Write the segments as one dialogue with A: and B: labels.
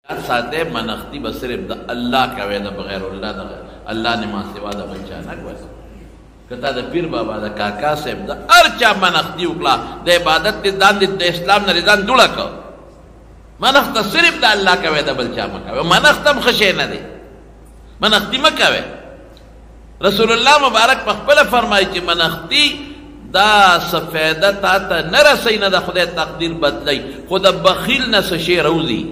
A: ساته منختی به صرف د الله کوي د بغیر الله د الله نه ما سوا د بل چا نه کوي کته د پیر بابا د کاکا صاحب د ارچا منختی وکړه د عبادت د دان د اسلام نه ځان جوړه کړ منخت صرف د الله کوي د بل چا نه کوي منختم خشه نه دی منختی ما کوي رسول الله مبارک په خپل فرمایي چې منختی دا سفیده تا ته نه رسي نه د خدای تقدیر بدلی خود بخیل نه شي روزي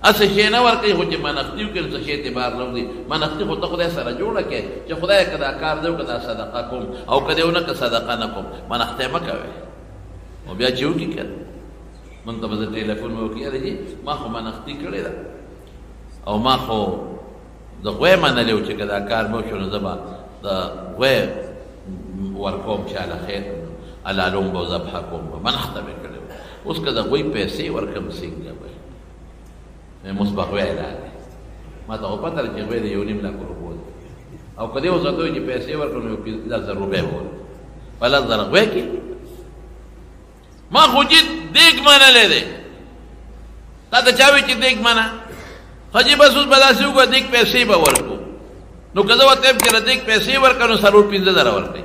A: اسه شي نه ورکړي خو چې منختي وکړي څه شي اعتبار لري منختي خو ته خدای سره جوړه کې چې خدای کدا کار دی کدا صدقه کوم او کدا ونه که صدقه نه کوم منختي مکوي او بیا چې وکړي کړه مونږ ته په ټلیفون مو وکړي ما خو منختي کړی دا او ما خو د غوې منلو چې کدا کار مو شو نو زما د غوې ورکوم چې الله خیر علالم بو ذبحکم منخته کړو اوس کدا غوې پیسې ورکم څنګه وي مصباح ویلا ما ته په پاتره چې ویل یو نیم لا کړو او کدی اوس ته چې پیسې ورکړو په 1000 روپے وو بل زر غوې کې ما خو دې دیګ منلې ده تا ته چاوي چې دیګ منا خجی بس اوس بداسي وګ دیګ پیسې به ورکو نو کله وته چې دیګ پیسې ورکړو سرور 15000 ورکړي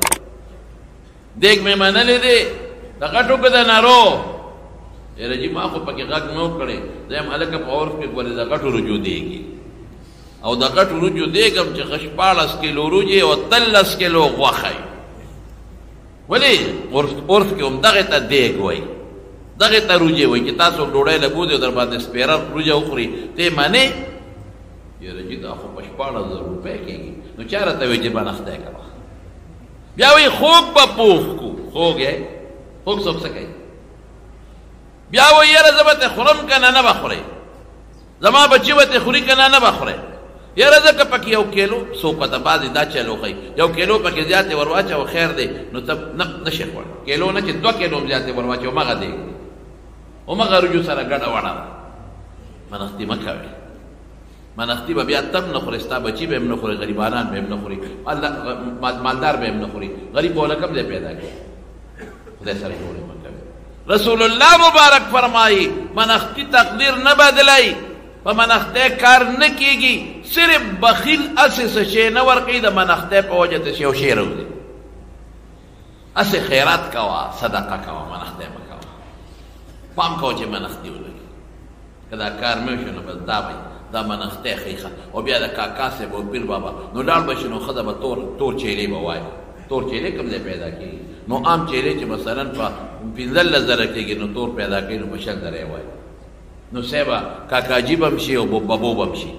A: دیګ مې منلې ده دا کټو کده نارو رجی ما خو پکې غږ نو کړي زم الکه په اور کې ګورې د غټو رجو دیږي او د غټو رجو دیګم چې خشپالس کیلو روجي او 13 کیلو غوخه ولی اورف کې هم دغه ته دیګ وای دغه ته روجي وای چې تاسو ډوړې لګو دي در باندې سپیرر روجي خوري ته معنی رجی دا خو 15000 روپے کېږي نو چاره ته وي چې بنخته کړه بیا وی خوب په پوخ کو خوګه خوب څوک سکے بیا و یره زبته خورم کنه نه بخوري زما بچي وته خوري کنه نه بخوري یره زکه پکې یو کیلو سو پته بازي دا چلو خي یو کیلو پکې زیاته ورواچه او خیر دی نو ته نشي خور کیلو نه چې 2 کیلو زیاته ورواچه او مغه دی او مغه رجو سره ګډه وړه منختی مکوي منختی بیا تم نه خورستا بچي به نه خوري غریبانان به نه خوري الله مالدار به نه خوري غریب ولکم دې پیدا کړي خدای سره جوړه رسول الله مبارک فرمائی منختی تقدیر نہ بدلائی منختے کار نہ کیگی صرف بخیل اسے سشے نہ ورقی دا منختے پا وجہ تشیو شیر ہو دی اسے خیرات کوا صدقہ کوا منختے مکوا پام کوا چے منختی ہو لگی کدا کار میوشو نو بس دا بھئی دا منختے خیخا و بیا دا کاکا سے بو پیر بابا نو ڈال بشنو خدا با تور چیلی بوائی تور چیلے کم دے پیدا کی نو عام چیلے چې مثلا په 15000 کېږي نو تور پیدا کوي نو بشل درې وای نو سیبا کاکاجی بم شي او بابو بم شي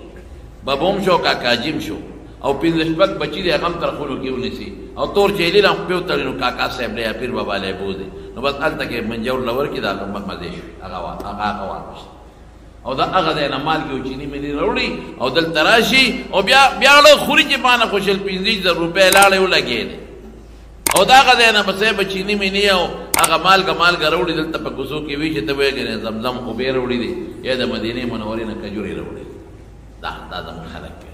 A: بابوم شو کاکاجیم شو او 15 بچی دې هغه تر خلو کې ونیسي او تور چیلې لا په تل نو کاکا صاحب له پیر بابا له بوزي نو بس الته کې منجور لور کې دا مزه شي هغه او دا هغه د مال کې چینی مې وروړي او دل تراشي او بیا له خوري چې باندې خوشل 15000 روپے لاړې ولګېده او دا غده نه بسې بچینی مې نه او هغه مال غروړي دلته په کوزو کې وی چې ته وېګنه زمزم خو به وروړي دي یا د مدینه منورې نه کجوري وروړي دا زموږ خلک